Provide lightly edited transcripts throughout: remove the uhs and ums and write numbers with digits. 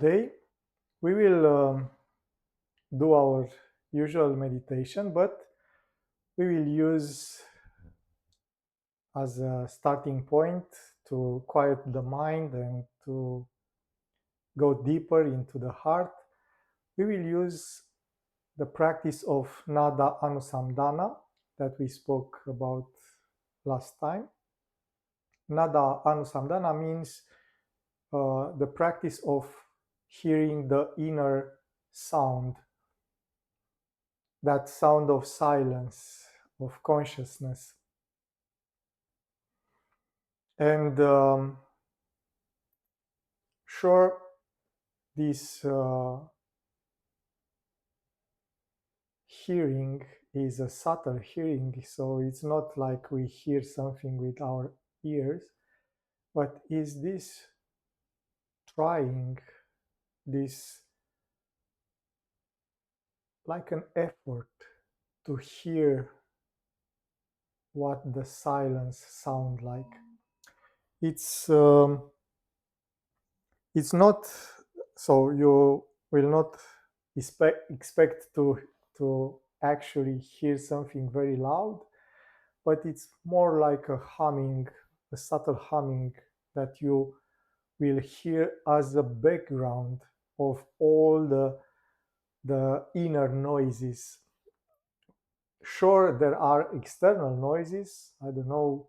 Today we will do our usual meditation, but we will use as a starting point to quiet the mind and to go deeper into the heart. We will use the practice of Nada Anusandhana that we spoke about last time. Nada Anusandhana means the practice of hearing the inner sound, that sound of silence, of consciousness. And sure, this hearing is a subtle hearing, so it's not like we hear something with our ears, but is this trying, this like an effort to hear what the silence sound like. It's it's not, so you will not expect to actually hear something very loud, but it's more like a humming, a subtle humming that you will hear as a background of all the inner noises. Sure, there are external noises. I don't know,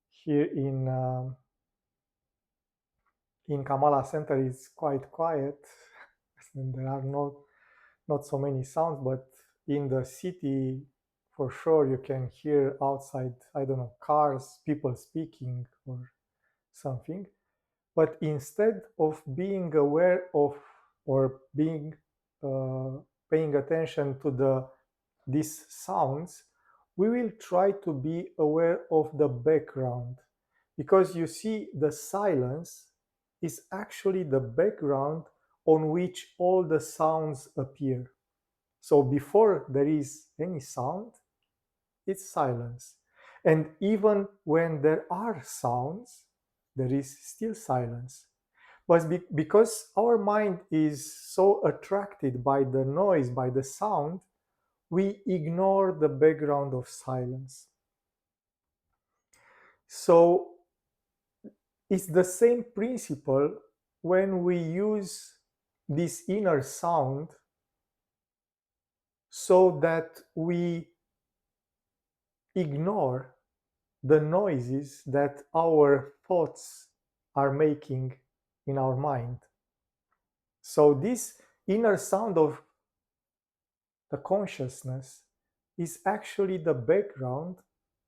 here in Kamala Center it's quite quiet and there are not so many sounds, but in the city for sure you can hear outside, I don't know, cars, people speaking or something. But instead of being aware of or being paying attention to these sounds, we will try to be aware of the background, because you see, the silence is actually the background on which all the sounds appear. So before there is any sound, it's silence. And even when there are sounds, there is still silence. But because our mind is so attracted by the noise, by the sound, we ignore the background of silence. So it's the same principle when we use this inner sound, so that we ignore the noises that our thoughts are making in our mind. So this inner sound of the consciousness is actually the background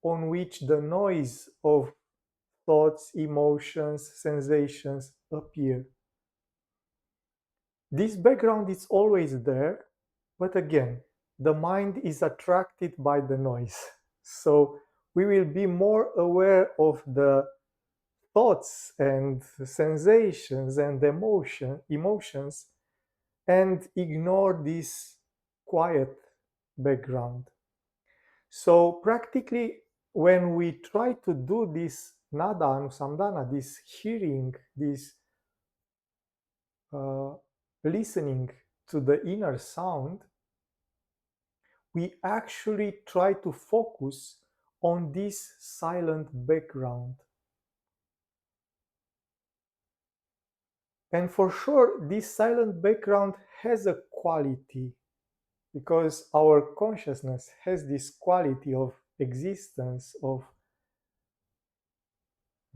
on which the noise of thoughts, emotions, sensations appear. This background is always there, but again, the mind is attracted by the noise. So we will be more aware of the thoughts and sensations and emotions, and ignore this quiet background. So practically, when we try to do this nada anusandhana, this hearing, this listening to the inner sound, we actually try to focus on this silent background. And for sure, this silent background has a quality, because our consciousness has this quality of existence, of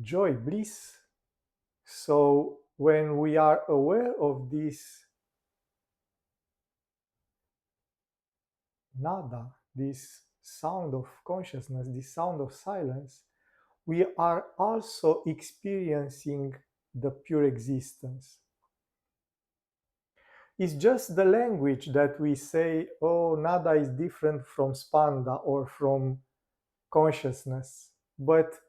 joy, bliss. So when we are aware of this nada, this sound of consciousness, this sound of silence, we are also experiencing the pure existence. It's just the language that we say, oh, nada is different from spanda or from consciousness, but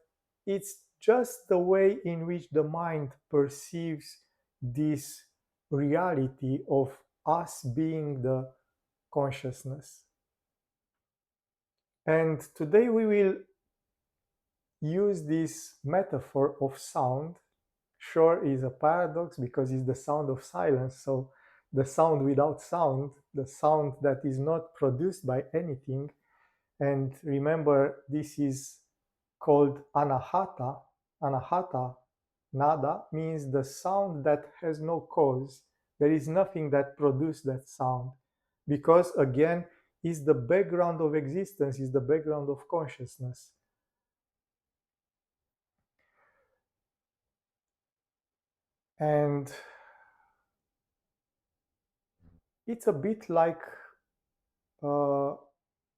it's just the way in which the mind perceives this reality of us being the consciousness. And today we will use this metaphor of sound. sure is a paradox because it's the sound of silence. So the sound without sound, the sound that is not produced by anything. And remember, this is called anahata. Anahata, nada, means the sound that has no cause. There is nothing that produced that sound. Because again, is the background of existence, is the background of consciousness. And it's a bit like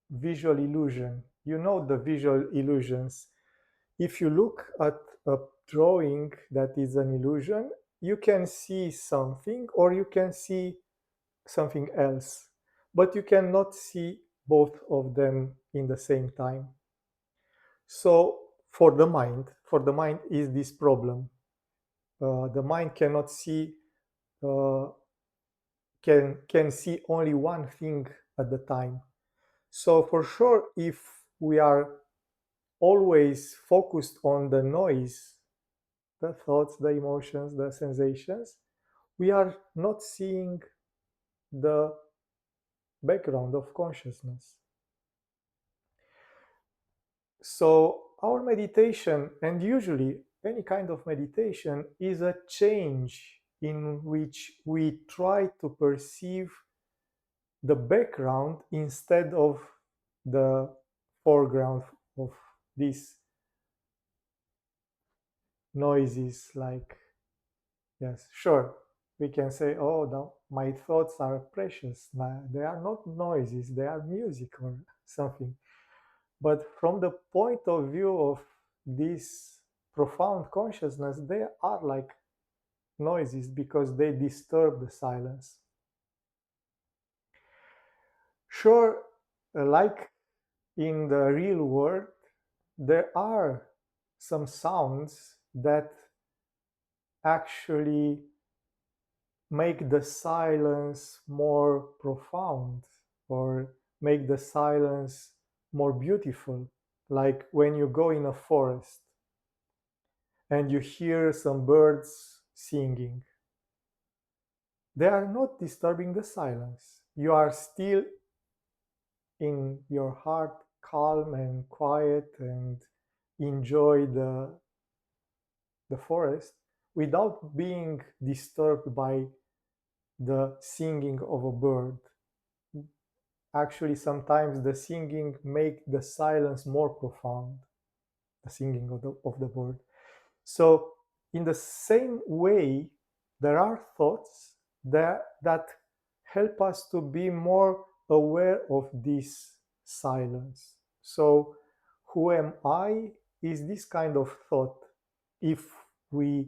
visual illusion. You know the visual illusions. If you look at a drawing that is an illusion, you can see something or you can see something else, but you cannot see both of them in the same time. So for the mind is this problem. The mind cannot see, uh, can see only one thing at the time. So for sure, if we are always focused on the noise, the thoughts, the emotions, the sensations, we are not seeing the background of consciousness. So our meditation, and usually any kind of meditation, is a change in which we try to perceive the background instead of the foreground of these noises. Like, yes, sure, we can say, oh no, my thoughts are precious. They are not noises, they are music or something. But from the point of view of this profound consciousness, they are like noises because they disturb the silence. Sure, like in the real world, there are some sounds that actually make the silence more profound or make the silence more beautiful. Like when you go in a forest and you hear some birds singing, they are not disturbing the silence. You are still in your heart calm and quiet and enjoy the forest without being disturbed by the singing of a bird. Actually, sometimes the singing make the silence more profound, the singing of the bird. So in the same way, there are thoughts that help us to be more aware of this silence. So who am I is this kind of thought if we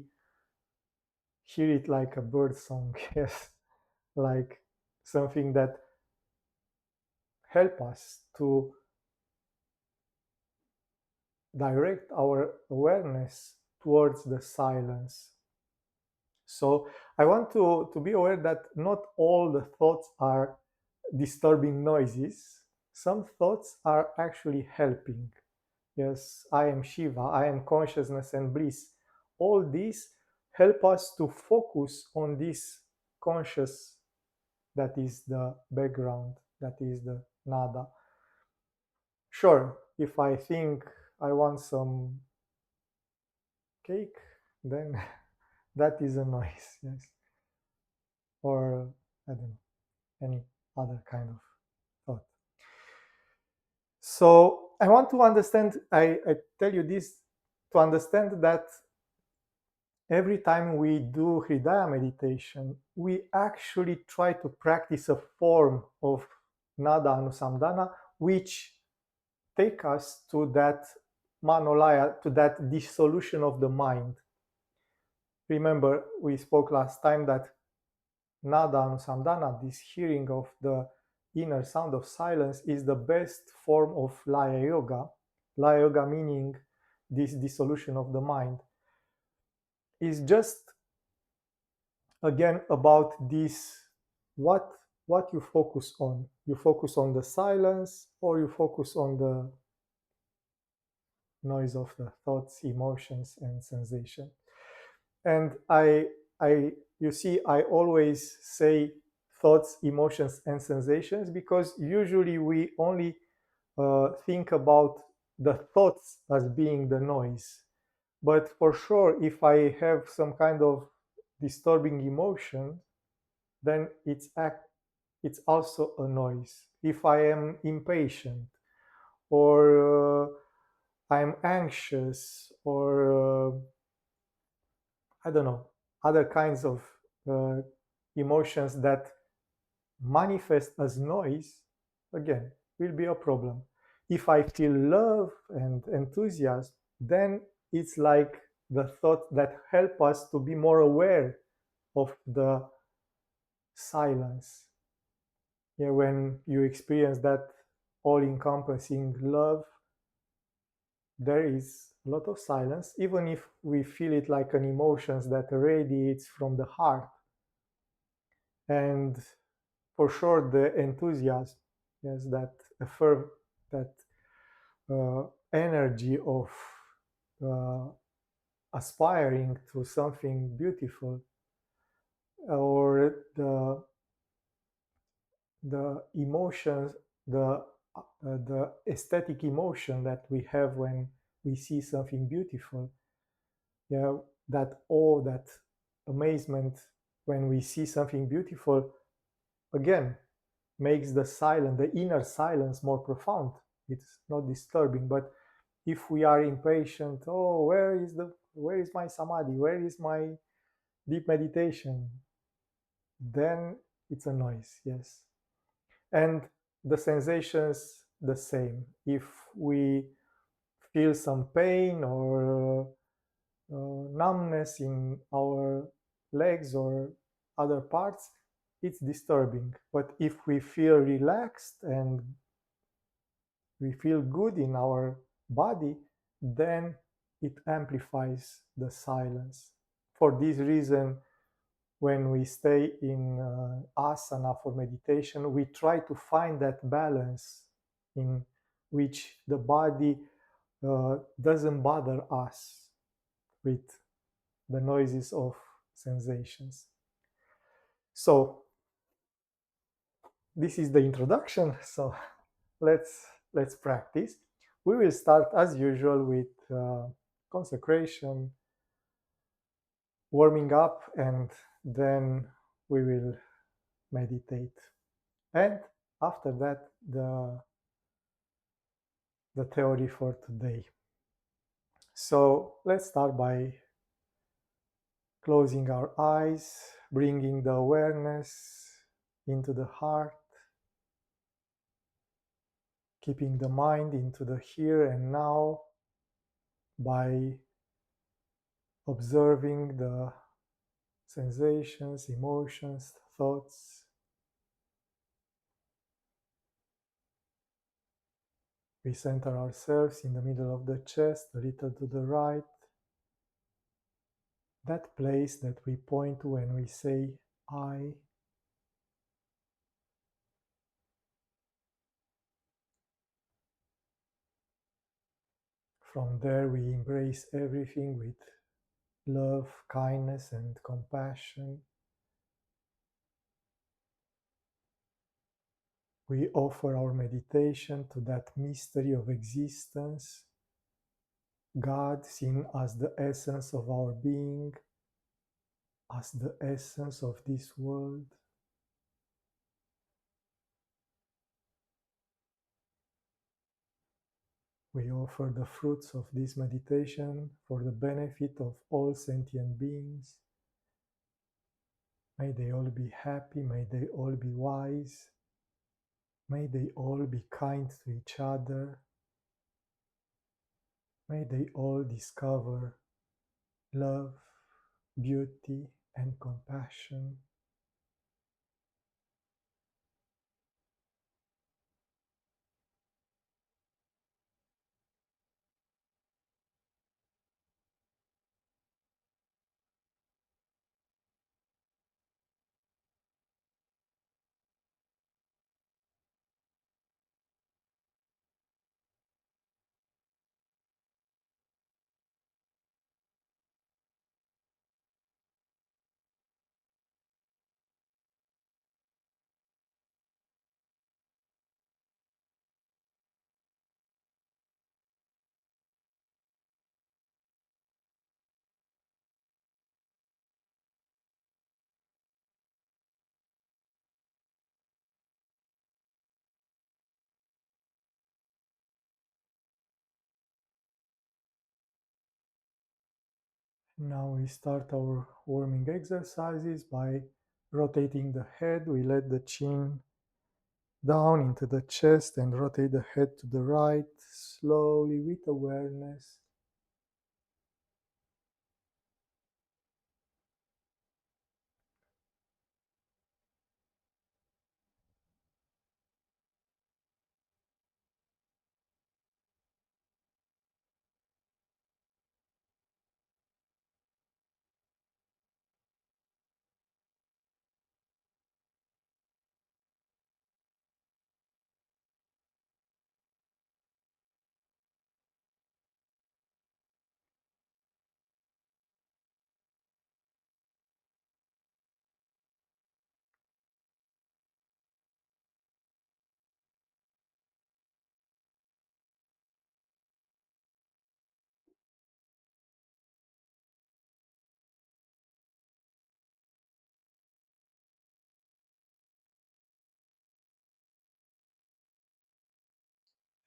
hear it like a bird song, yes, like something that help us to direct our awareness towards the silence. So I want to be aware that not all the thoughts are disturbing noises. Some thoughts are actually helping. Yes, I am Shiva, I am consciousness and bliss. All these help us to focus on this conscious that is the background, that is the nada. Sure, if I think I want some cake, then that is a noise, yes. Or I don't know, any other kind of thought. So I want to understand, I tell you this to understand that every time we do Hridaya meditation, we actually try to practice a form of Nada Anusandhana, which take us to that Manolaya, to that dissolution of the mind. Remember, we spoke last time that Nada Anusandhana, this hearing of the inner sound of silence, is the best form of Laya Yoga. Laya Yoga meaning this dissolution of the mind. Is just again about this, what you focus on. You focus on the silence or you focus on the noise of the thoughts, emotions, and sensation. And I you see, I always say thoughts, emotions, and sensations because usually we only think about the thoughts as being the noise. But for sure, if I have some kind of disturbing emotion, then it's also a noise. If I am impatient or I'm anxious or I don't know, other kinds of uh, emotions that manifest as noise, again, will be a problem. If I feel love and enthusiasm, then it's like the thought that help us to be more aware of the silence. Yeah, when you experience that all-encompassing love, there is a lot of silence, even if we feel it like an emotions that radiates from the heart. And for sure, the enthusiasm, yes, that that energy of uh, aspiring to something beautiful, or the emotions, the aesthetic emotion that we have when we see something beautiful. Yeah, that awe, that amazement when we see something beautiful, again, makes the silence, the inner silence, more profound. It's not disturbing. But if we are impatient, oh, where is my samadhi? Where is my deep meditation? Then it's a noise, yes. And the sensations the same. If we feel some pain or numbness in our legs or other parts, it's disturbing. But if we feel relaxed and we feel good in our body, then it amplifies the silence. For this reason, when we stay in asana for meditation, we try to find that balance in which the body doesn't bother us with the noises of sensations. So this is the introduction. So let's practice. We will start as usual with consecration, warming up, and then we will meditate. And after that, the theory for today. So let's start by closing our eyes, bringing the awareness into the heart, keeping the mind into the here and now by observing the sensations, emotions, thoughts. We center ourselves in the middle of the chest, a little to the right, that place that we point to when we say I. From there, we embrace everything with love, kindness, and compassion. We offer our meditation to that mystery of existence, God seen as the essence of our being, as the essence of this world. We offer the fruits of this meditation for the benefit of all sentient beings. May they all be happy, may they all be wise, may they all be kind to each other, may they all discover love, beauty, and compassion. Now we start our warming exercises by rotating the head. We let the chin down into the chest and rotate the head to the right slowly with awareness.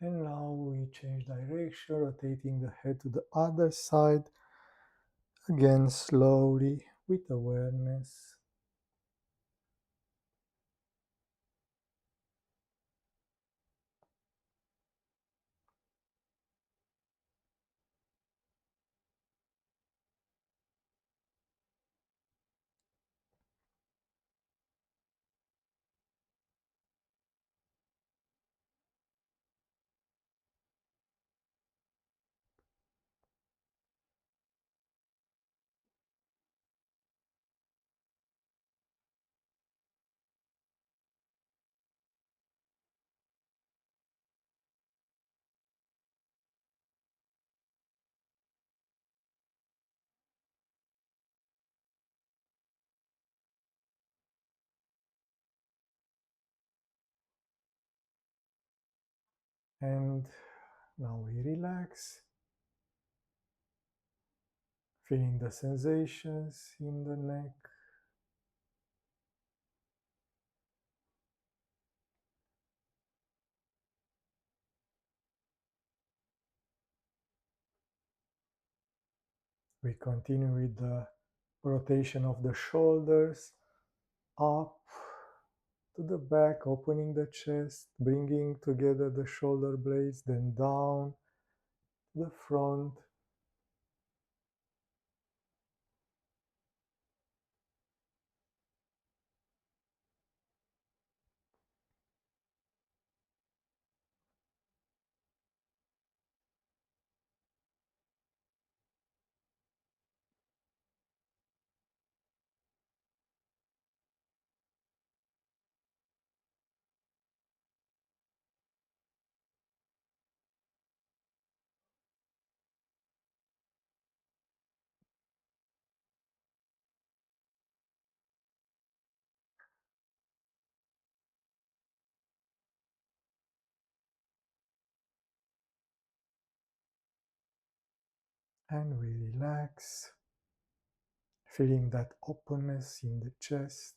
And now we change direction, rotating the head to the other side. Again, slowly with awareness. And now we relax, feeling the sensations in the neck. We continue with the rotation of the shoulders up to the back, opening the chest, bringing together the shoulder blades, then down to the front. And we relax, feeling that openness in the chest,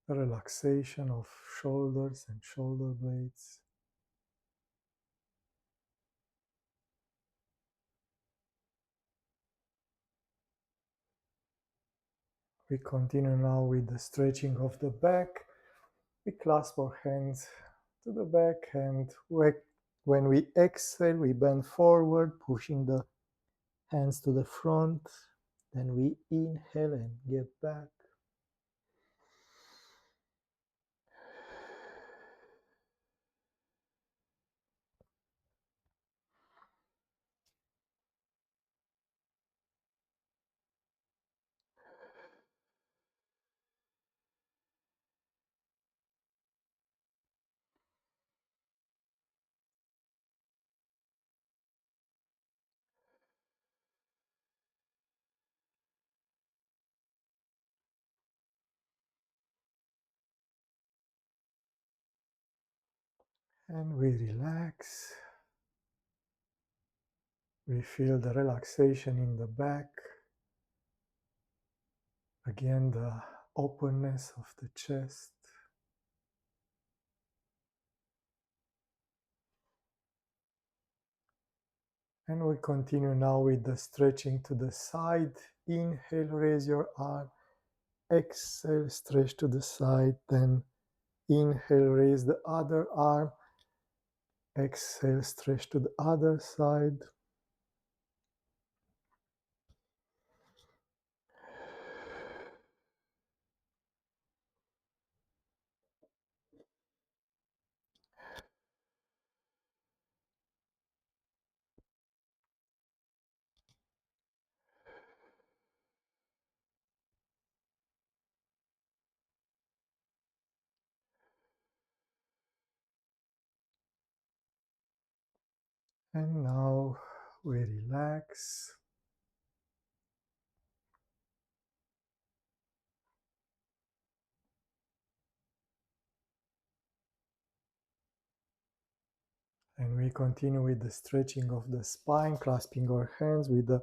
the relaxation of shoulders and shoulder blades. We continue now with the stretching of the back. We clasp our hands to the back, and when we exhale, we bend forward, pushing the hands to the front. Then we inhale and get back. And we relax. We feel the relaxation in the back. Again, the openness of the chest. And we continue now with the stretching to the side. Inhale, raise your arm. Exhale, stretch to the side. Then inhale, raise the other arm. Exhale, stretch to the other side. And now we relax. And we continue with the stretching of the spine, clasping our hands with the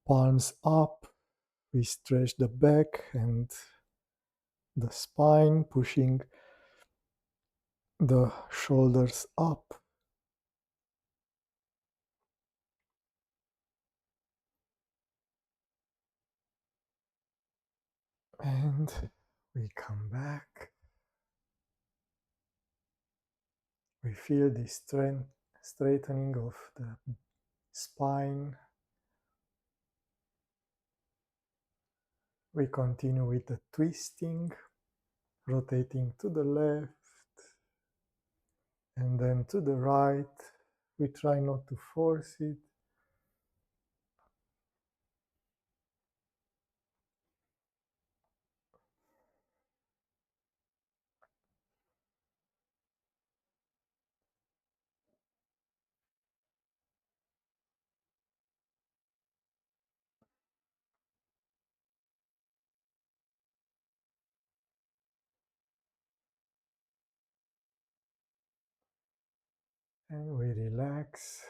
palms up. We stretch the back and the spine, pushing the shoulders up. And we come back. We feel the straightening of the spine. We continue with the twisting, rotating to the left and then to the right. We try not to force it. And we relax.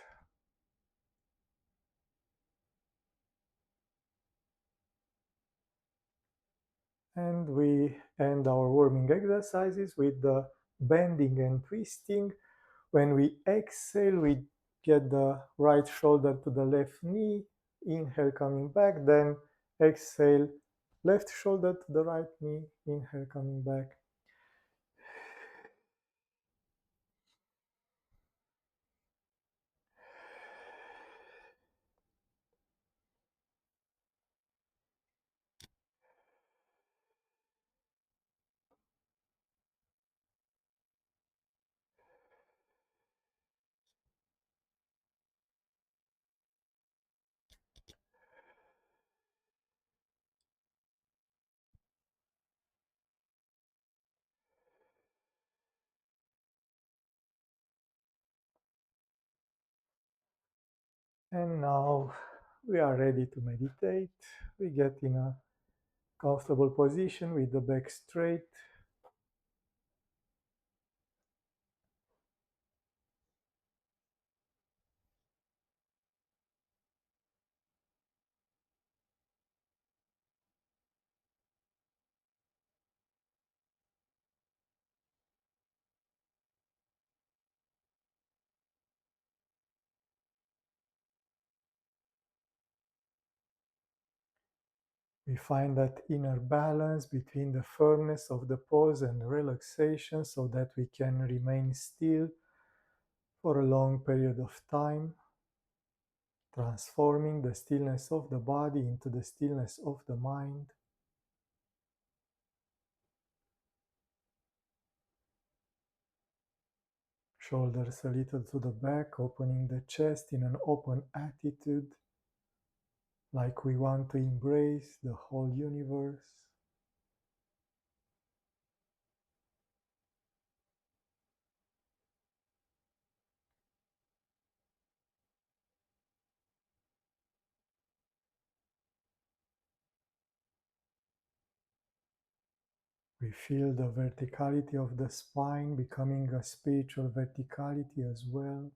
And we end our warming exercises with the bending and twisting. When we exhale, we get the right shoulder to the left knee. Inhale, coming back. Then exhale, left shoulder to the right knee. Inhale, coming back. And now we are ready to meditate. We get in a comfortable position with the back straight. We find that inner balance between the firmness of the pose and relaxation so that we can remain still for a long period of time, transforming the stillness of the body into the stillness of the mind. Shoulders a little to the back, opening the chest in an open attitude, like we want to embrace the whole universe. We feel the verticality of the spine becoming a spiritual verticality as well.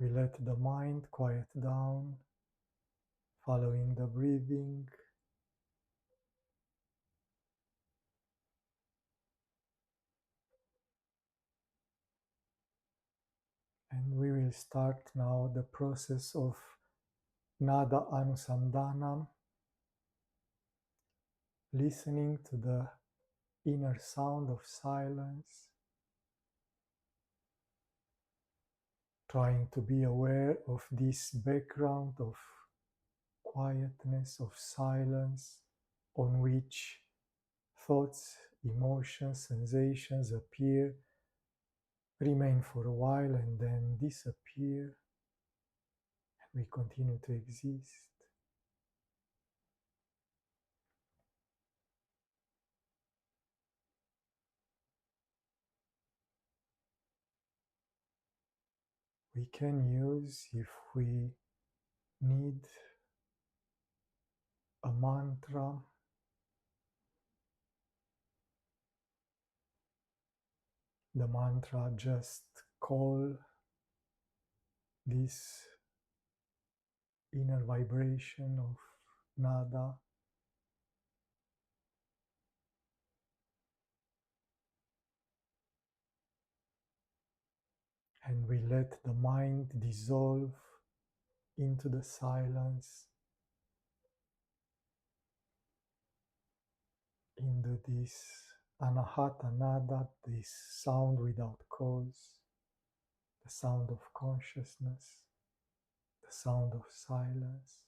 We let the mind quiet down, following the breathing. And we will start now the process of Nada Anusandhanam, listening to the inner sound of silence, trying to be aware of this background of quietness, of silence, on which thoughts, emotions, sensations appear, remain for a while, and then disappear, and we continue to exist. We can use, if we need, a mantra. The mantra just call this inner vibration of nada, and we let the mind dissolve into the silence, into this anahata nada, this sound without cause, the sound of consciousness, the sound of silence.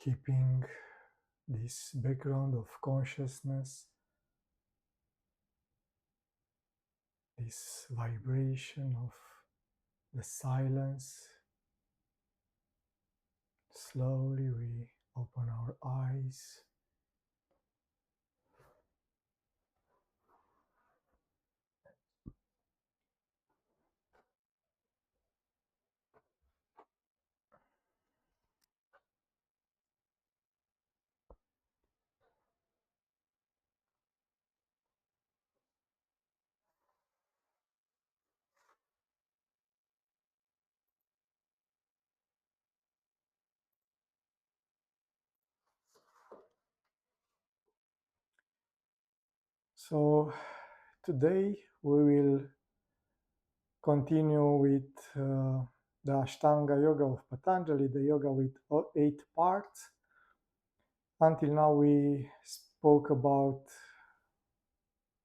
keeping this background of consciousness, this vibration of the silence. Slowly we open our eyes. So today we will continue with the Ashtanga Yoga of Patanjali, the yoga with 8 parts. Until now we spoke about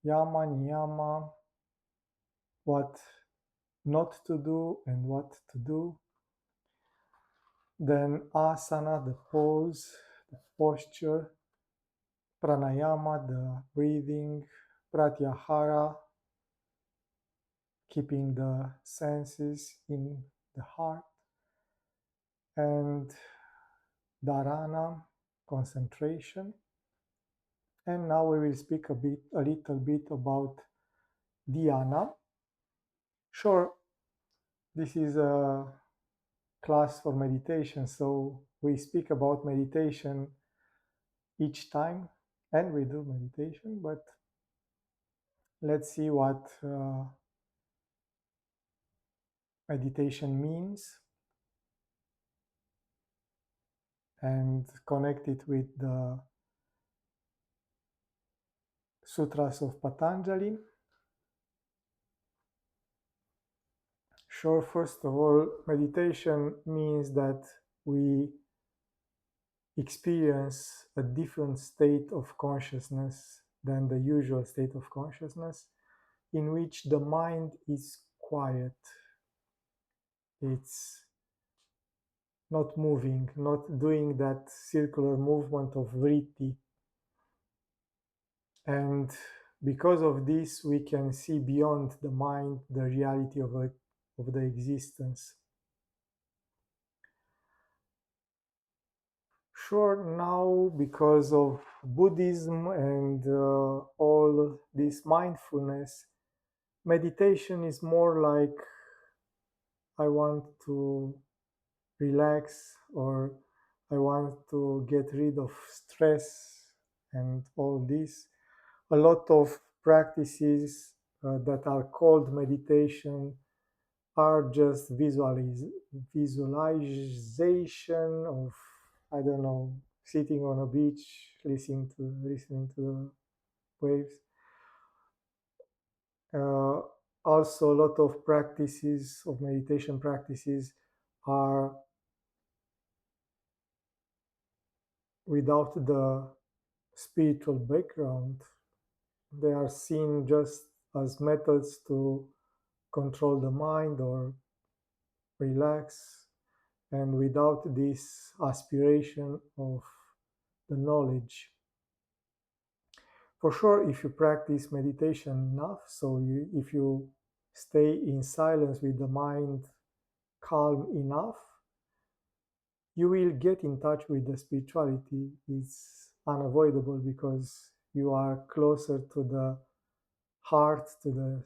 yama, niyama, what not to do and what to do. Then asana, the pose, the posture, pranayama, the breathing, pratyahara, keeping the senses in the heart, and dharana, concentration. And now we will speak a little bit about dhyana. Sure, this is a class for meditation, so we speak about meditation each time, and we do meditation, but let's see what meditation means and connect it with the sutras of Patanjali. Sure, first of all, meditation means that we experience a different state of consciousness than the usual state of consciousness, in which the mind is quiet. It's not moving, not doing that circular movement of vritti. And because of this, we can see beyond the mind the reality of the existence. Sure, now because of Buddhism and all this mindfulness, meditation is more like I want to relax, or I want to get rid of stress and all this. A lot of practices that are called meditation are just visualization of, I don't know, sitting on a beach, listening to the waves. Also, a lot of practices of meditation practices are without the spiritual background. They are seen just as methods to control the mind or relax, and without this aspiration of the knowledge. For sure, if you practice meditation enough, if you stay in silence with the mind calm enough, you will get in touch with the spirituality. It's unavoidable because you are closer to the heart, to the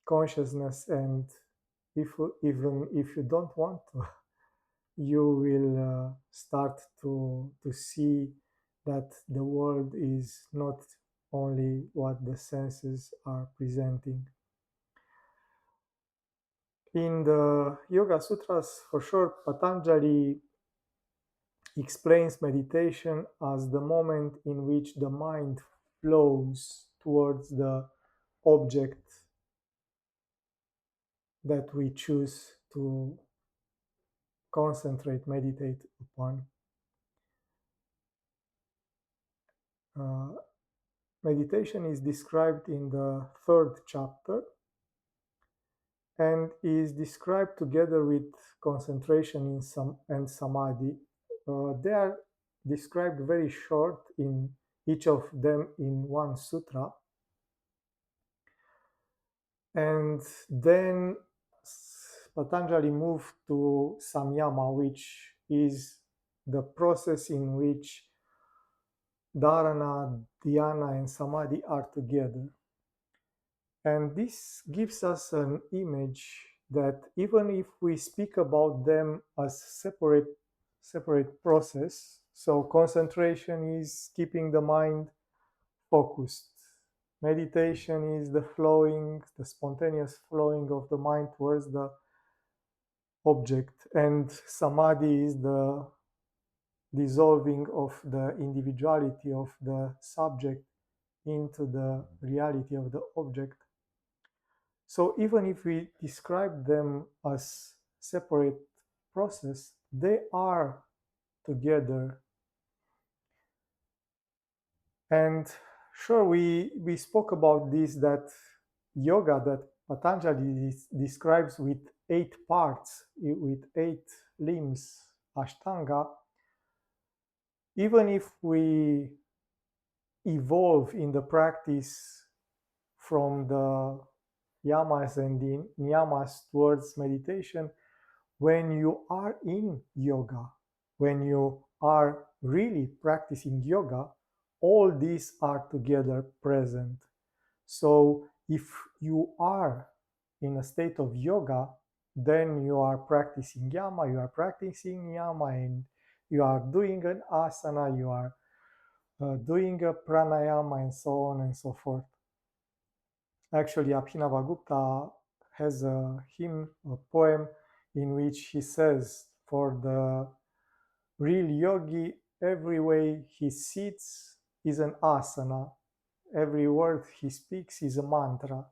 consciousness, and even if you don't want to, you will start to see that the world is not only what the senses are presenting. In the Yoga Sutras, for sure, Patanjali explains meditation as the moment in which the mind flows towards the object that we choose to concentrate, meditate upon. Meditation is described in the 3rd chapter and is described together with concentration and samadhi. They are described very short in each of them in one sutra. And then Patanjali moved to Samyama, which is the process in which dharana, dhyana, and samadhi are together. And this gives us an image that even if we speak about them as separate process, so concentration is keeping the mind focused. Meditation is the spontaneous flowing of the mind towards the object, and samadhi is the dissolving of the individuality of the subject into the reality of the object. So even if we describe them as separate process, they are together. And sure, we spoke about this, that yoga that Patanjali describes with 8 parts, with 8 limbs, Ashtanga. Even if we evolve in the practice from the yamas and the niyamas towards meditation, when you are in yoga, when you are really practicing yoga, all these are together present. So if you are in a state of yoga, then you are practicing yama, you are practicing niyama, and you are doing an asana, you are doing a pranayama, and so on and so forth. Actually, Abhinavagupta has a hymn, a poem, in which he says, for the real yogi, every way he sits is an asana, every word he speaks is a mantra.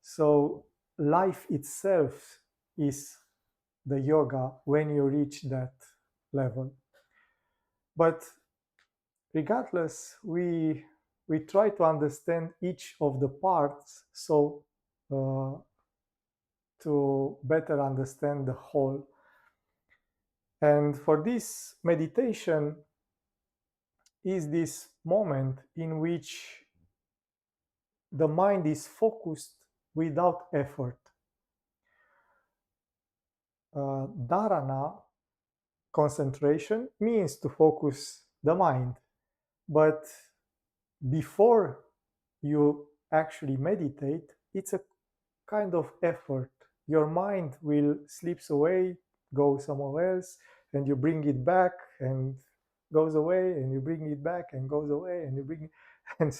So life itself is the yoga when you reach that level. But regardless, we try to understand each of the parts, so to better understand the whole. And for this, meditation is this moment in which the mind is focused without effort. Dharana, concentration, means to focus the mind. But before you actually meditate, it's a kind of effort. Your mind will slips away, go somewhere else, and you bring it back and goes away, and you bring it back and goes away, and you bring it, and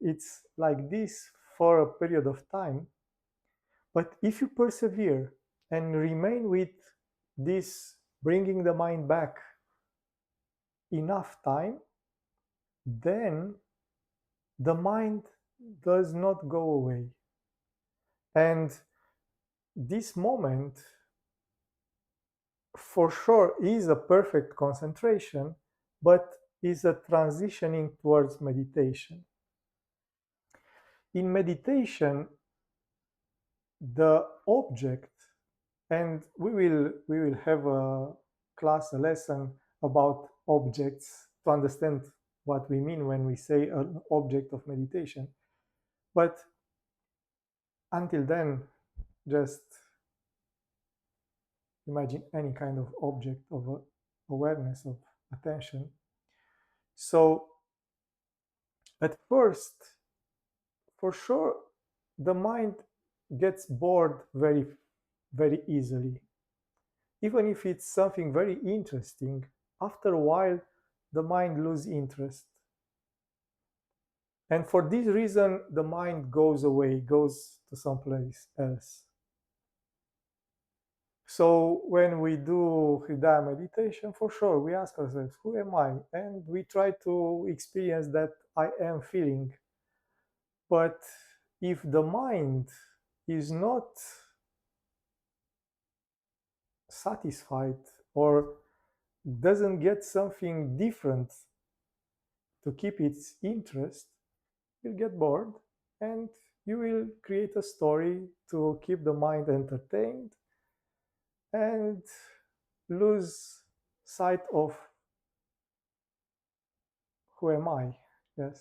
it's like this for a period of time. But if you persevere and remain with this bringing the mind back enough time, then the mind does not go away. And this moment, for sure, is a perfect concentration, but is a transitioning towards meditation. In meditation, the object, and we will have a class, a lesson about objects to understand what we mean when we say an object of meditation. But until then, just imagine any kind of object of awareness, of attention. So at first, for sure, the mind gets bored very, very easily. Even if it's something very interesting, after a while, the mind loses interest. And for this reason, the mind goes away, goes to someplace else. So when we do Hridaya meditation, for sure, we ask ourselves, who am I? And we try to experience that I am feeling. But if the mind is not satisfied or doesn't get something different to keep its interest, you'll get bored and you will create a story to keep the mind entertained and lose sight of who am I? Yes.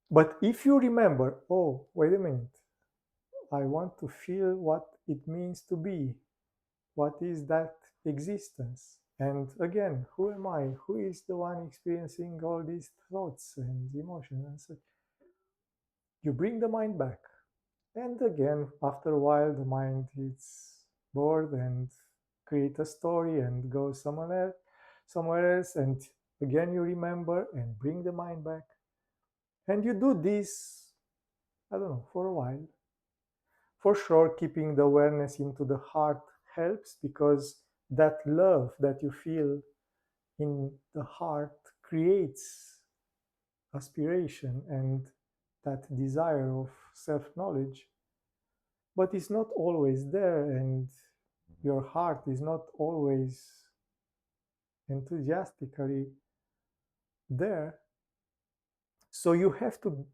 But if you remember, oh, wait a minute, I want to feel what it means to be. What is that existence? And again, who am I? Who is the one experiencing all these thoughts and emotions? And so you bring the mind back. And again, after a while, the mind is bored and create a story and go somewhere else. And again, you remember and bring the mind back. And you do this, I don't know, for a while. For sure, keeping the awareness into the heart helps because that love that you feel in the heart creates aspiration and that desire of self-knowledge, but it's not always there, and your heart is not always enthusiastically there. So you have to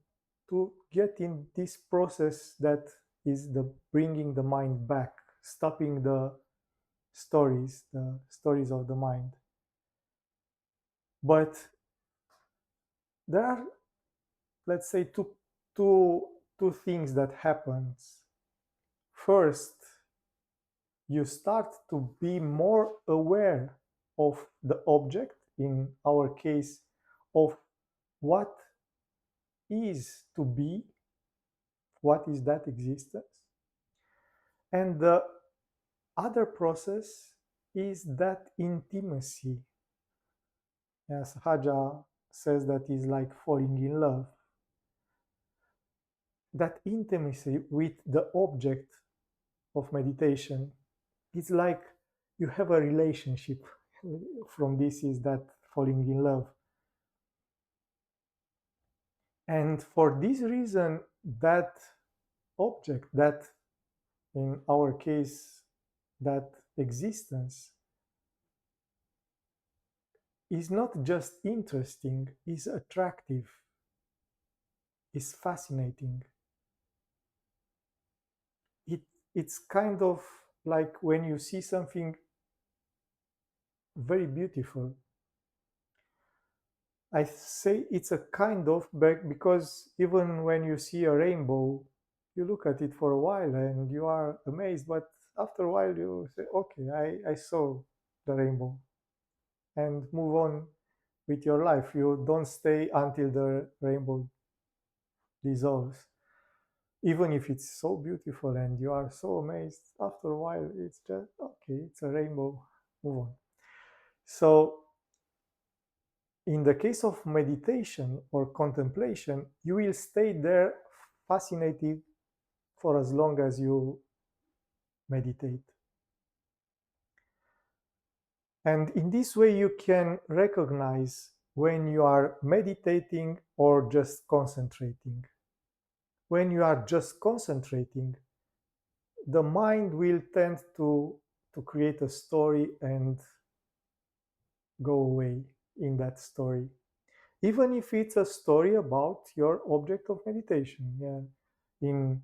get in this process that is the bringing the mind back, stopping the stories of the mind. But there are, let's say, two things that happens. First, you start to be more aware of the object, in our case, of what is to be, what is that existence. And the other process is that intimacy. As Haja says, that is like falling in love. That intimacy with the object of meditation, it's like you have a relationship. From this is that falling in love. And for this reason, that object, that in our case, that existence, is not just interesting, is attractive, is fascinating. It's kind of like when you see something very beautiful. I say it's a kind of, because even when you see a rainbow, you look at it for a while and you are amazed, but after a while you say, okay, I saw the rainbow, and move on with your life. You don't stay until the rainbow dissolves. Even if it's so beautiful and you are so amazed, after a while it's just, okay, it's a rainbow, move on. So in the case of meditation or contemplation, you will stay there fascinated for as long as you meditate. And in this way, you can recognize when you are meditating or just concentrating. When you are just concentrating, the mind will tend to create a story and go away in that story. Even if it's a story about your object of meditation. Yeah. In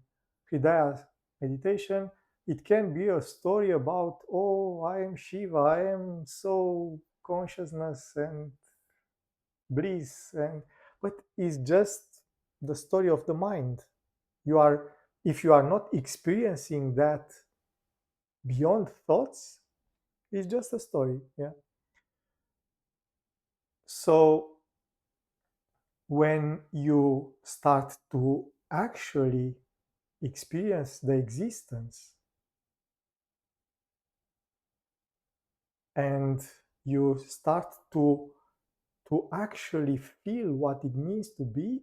Hridaya meditation, it can be a story about, oh, I am Shiva, I am so consciousness and bliss, but it's just the story of the mind. You are, if you are not experiencing that beyond thoughts, it's just a story. Yeah. So when you start to actually experience the existence and you start to actually feel what it means to be,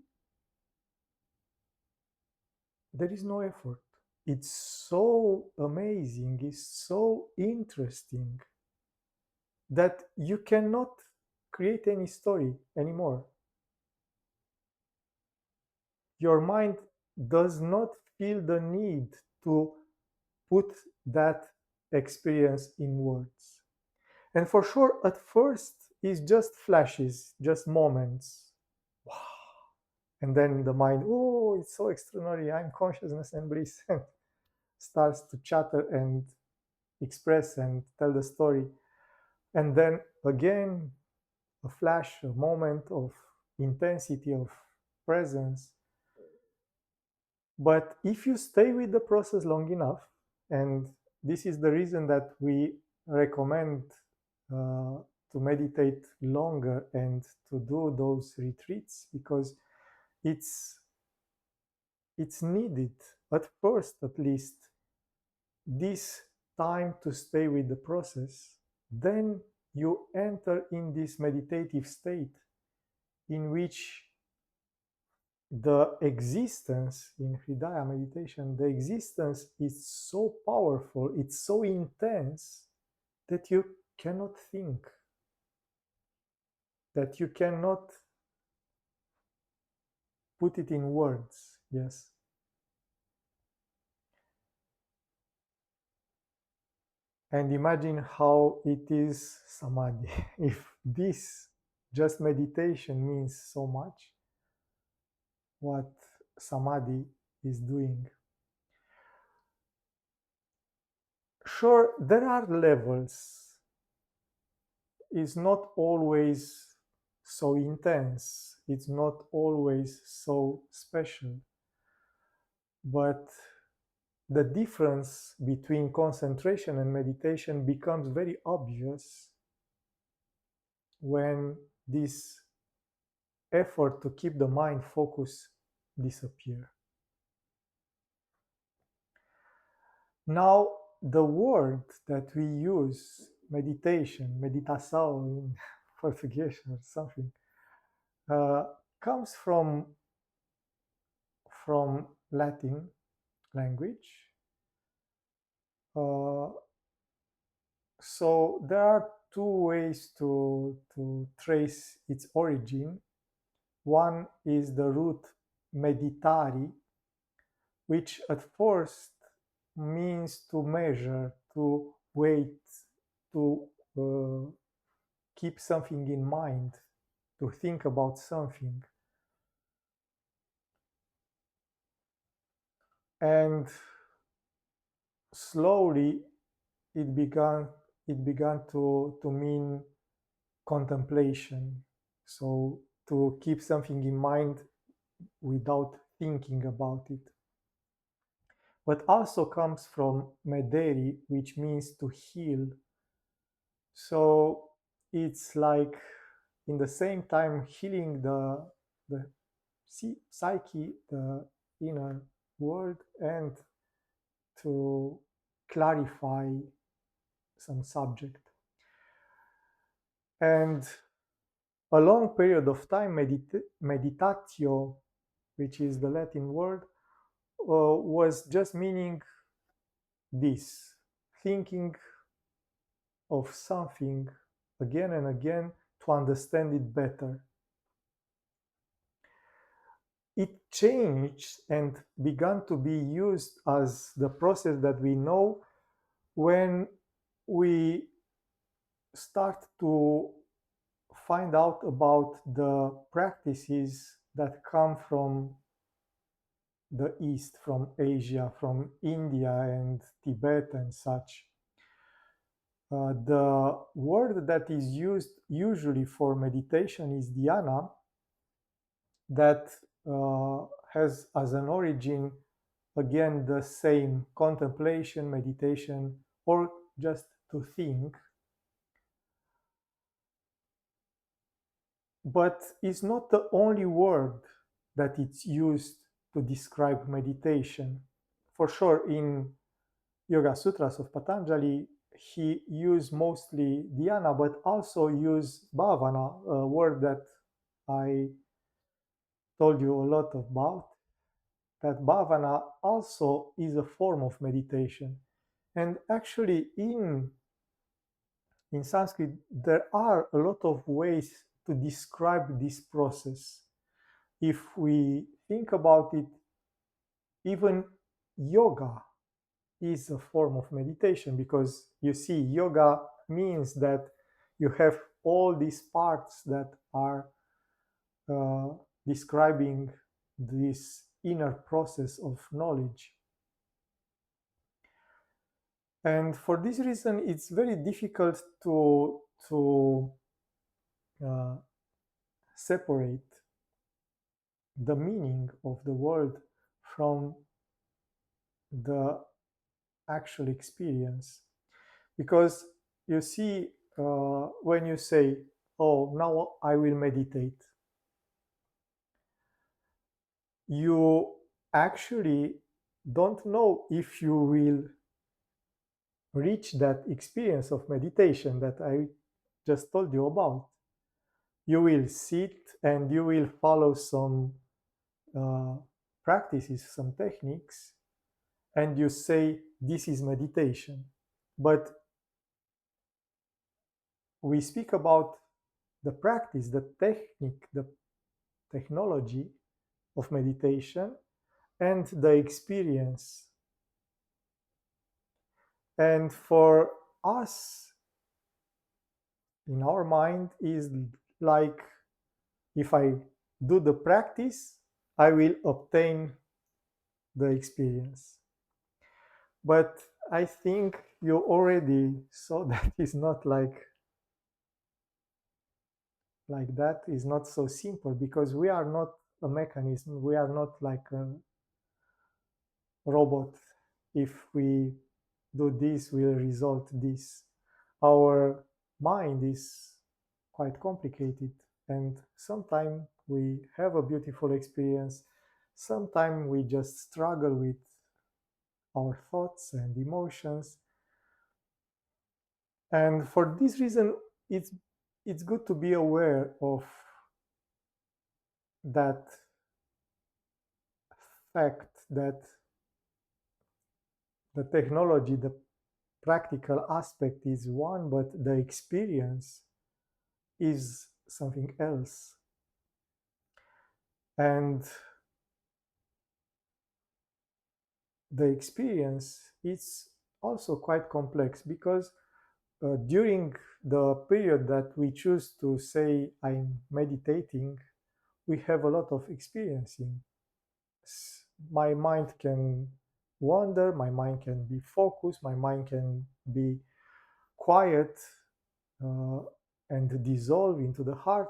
there is no effort. It's so amazing, it's so interesting that you cannot create any story anymore. Your mind does not feel the need to put that experience in words. And for sure, at first, it's just flashes, just moments. Wow. And then the mind, oh, it's so extraordinary. I'm consciousness and bliss. And starts to chatter and express and tell the story. And then again, a flash, a moment of intensity, of presence. But if you stay with the process long enough, and this is the reason that we recommend to meditate longer and to do those retreats, because it's needed at first, at least, this time to stay with the process. Then you enter in this meditative state in which the existence in Hridaya meditation, the existence is so powerful, it's so intense that you cannot think, that you cannot put it in words. Yes. And imagine how it is samadhi. If this just meditation means so much, what samadhi is doing. Sure, there are levels. It's not always so intense. It's not always so special. But the difference between concentration and meditation becomes very obvious when this effort to keep the mind focused disappear. Now, the word that we use, meditation, meditação in Portuguese or something, comes from Latin language. So there are two ways to trace its origin. One is the root meditari, which at first means to measure, to wait, to keep something in mind, to think about something. And slowly it began to mean contemplation. So to keep something in mind without thinking about it. But also comes from mederi, which means to heal. So it's like in the same time healing the psyche, the inner world, and to clarify some subject. And a long period of time, meditatio, which is the Latin word, was just meaning this, thinking of something again and again to understand it better. It changed and began to be used as the process that we know when we start to find out about the practices that come from the East, from Asia, from India and Tibet and such. The word that is used usually for meditation is dhyana, that has as an origin, again, the same contemplation, meditation, or just to think. But it's not the only word that it's used to describe meditation. For sure, in Yoga Sutras of Patanjali, he used mostly dhyana, but also used bhavana, a word that I told you a lot about. That bhavana also is a form of meditation. And actually, in Sanskrit, there are a lot of ways to describe this process. If we think about it, even yoga is a form of meditation, because you see, yoga means that you have all these parts that are describing this inner process of knowledge. And for this reason, it's very difficult to uh, separate the meaning of the world from the actual experience. Because you see, when you say, oh, now I will meditate, you actually don't know if you will reach that experience of meditation that I just told you about. You will sit and you will follow some uh, practices, some techniques, and you say, this is meditation. But we speak about the practice, the technique, the technology of meditation, and the experience. And for us, in our mind, is like, if I do the practice, I will obtain the experience. But I think you already saw that is not like that, is not so simple, because we are not a mechanism, we are not like a robot. If we do this, will result this. Our mind is quite complicated, and sometimes we have a beautiful experience, sometimes we just struggle with our thoughts and emotions. And for this reason, it's good to be aware of that fact, that the technology, the practical aspect is one, but the experience is something else. And the experience is also quite complex, because during the period that we choose to say I'm meditating, we have a lot of experiencing. My mind can wander, my mind can be focused, my mind can be quiet, uh, and dissolve into the heart.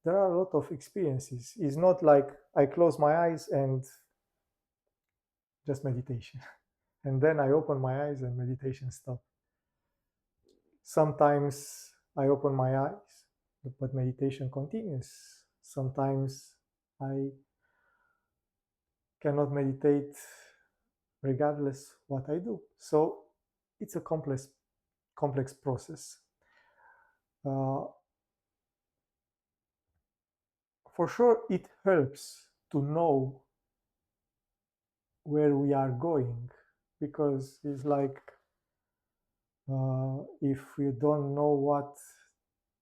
There are a lot of experiences. It's not like I close my eyes and just meditation, and then I open my eyes and meditation stop. Sometimes I open my eyes, but meditation continues. Sometimes I cannot meditate regardless what I do. So it's a complex process. Uh, for sure, it helps to know where we are going, because it's like, if you don't know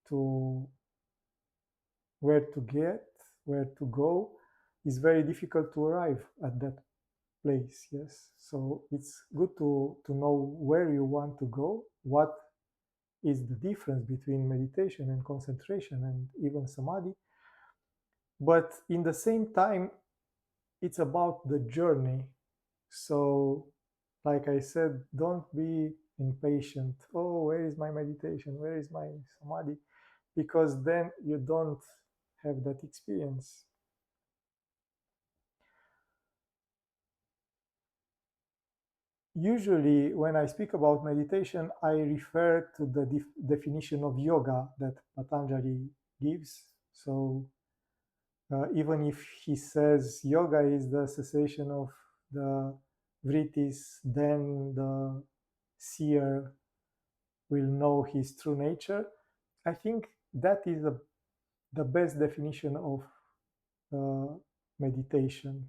to where to get, where to go, it's very difficult to arrive at that place. Yes, so it's good to know where you want to go, what is the difference between meditation and concentration and even samadhi. But in the same time, it's about the journey. So, like I said, don't be impatient. Oh, where is my meditation? Where is my samadhi? Because then you don't have that experience. Usually, when I speak about meditation, I refer to the definition of yoga that Patanjali gives. So, even if he says yoga is the cessation of the vrittis, then the seer will know his true nature. I think that is the best definition of uh, meditation.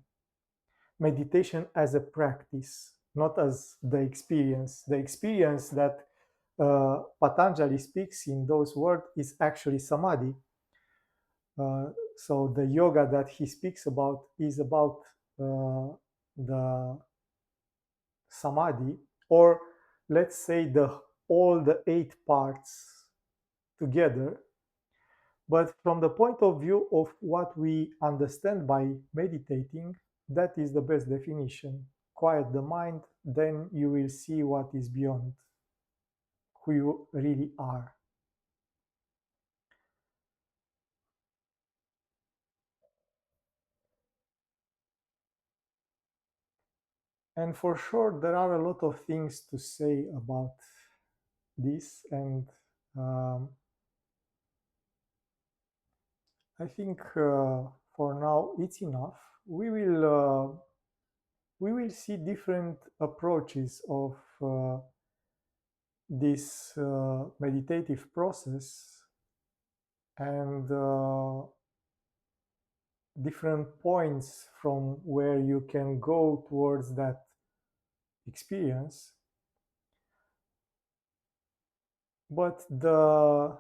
Meditation as a practice, not as the experience. The experience that Patanjali speaks in those words is actually samadhi. So the yoga that he speaks about is about the samadhi, or let's say all the 8 parts together. But from the point of view of what we understand by meditating, that is the best definition. Quiet the mind, then you will see what is beyond, who you really are. And for sure, there are a lot of things to say about this, and um, I think for now it's enough. We will see different approaches of this meditative process and different points from where you can go towards that experience. But the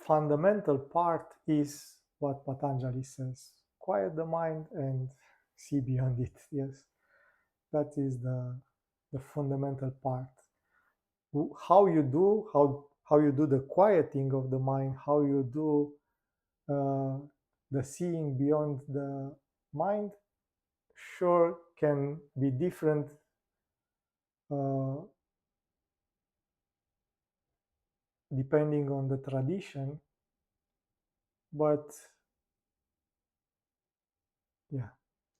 fundamental part is what Patanjali says: quiet the mind and see beyond it. Yes, that is the fundamental part. How you do the quieting of the mind, how you do uh, the seeing beyond the mind, sure can be different uh, depending on the tradition, but yeah,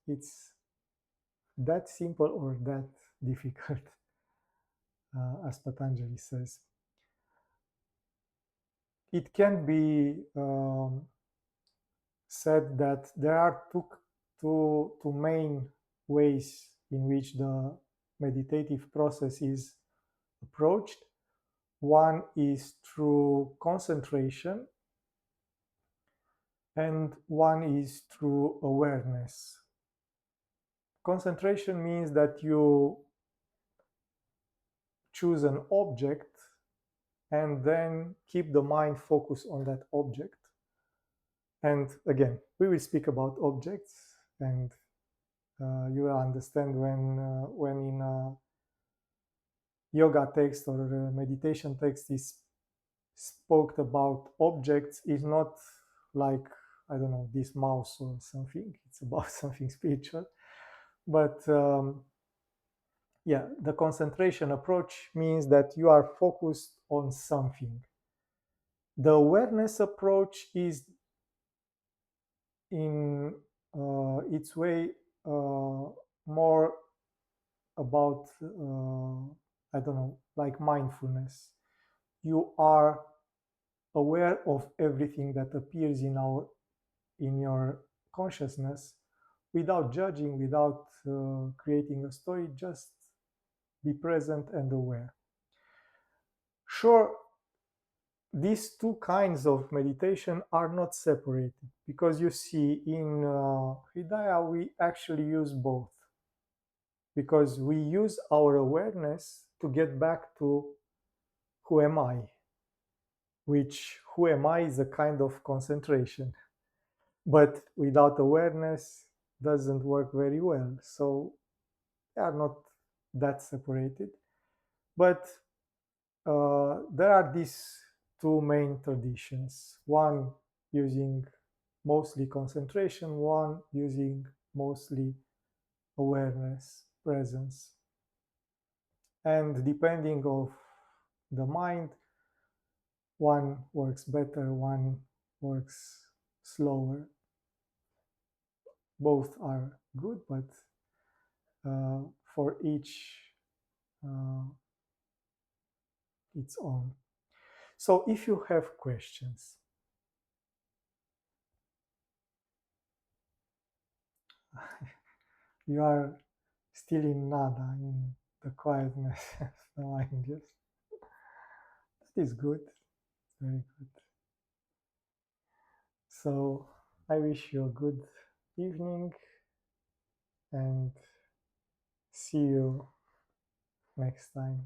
it's that simple or that difficult, as Patanjali says. It can be said that there are two main ways in which the meditative process is approached. One is through concentration, and one is through awareness. Concentration means that you choose an object and then keep the mind focused on that object. And again, we will speak about objects, and you will understand when in a yoga text or a meditation text is spoke about objects, is not like, I don't know, this mouse or something. It's about something spiritual. But yeah, the concentration approach means that you are focused on something. The awareness approach is in its way more about I don't know, like mindfulness. You are aware of everything that appears in your consciousness without judging, without creating a story. Just be present and aware. Sure, these two kinds of meditation are not separated, because you see in Hridaya we actually use both, because we use our awareness to get back to who am I, which who am I is a kind of concentration, but without awareness doesn't work very well. So they are not that separated. But there are these two main traditions, one using mostly concentration, one using mostly awareness, presence. And depending of the mind, one works better, one works slower. Both are good, but for each uh, its own. So if you have questions, you are still in nada, in the quietness of the mind. Yes, that is good, very good. So I wish you a good evening and see you next time.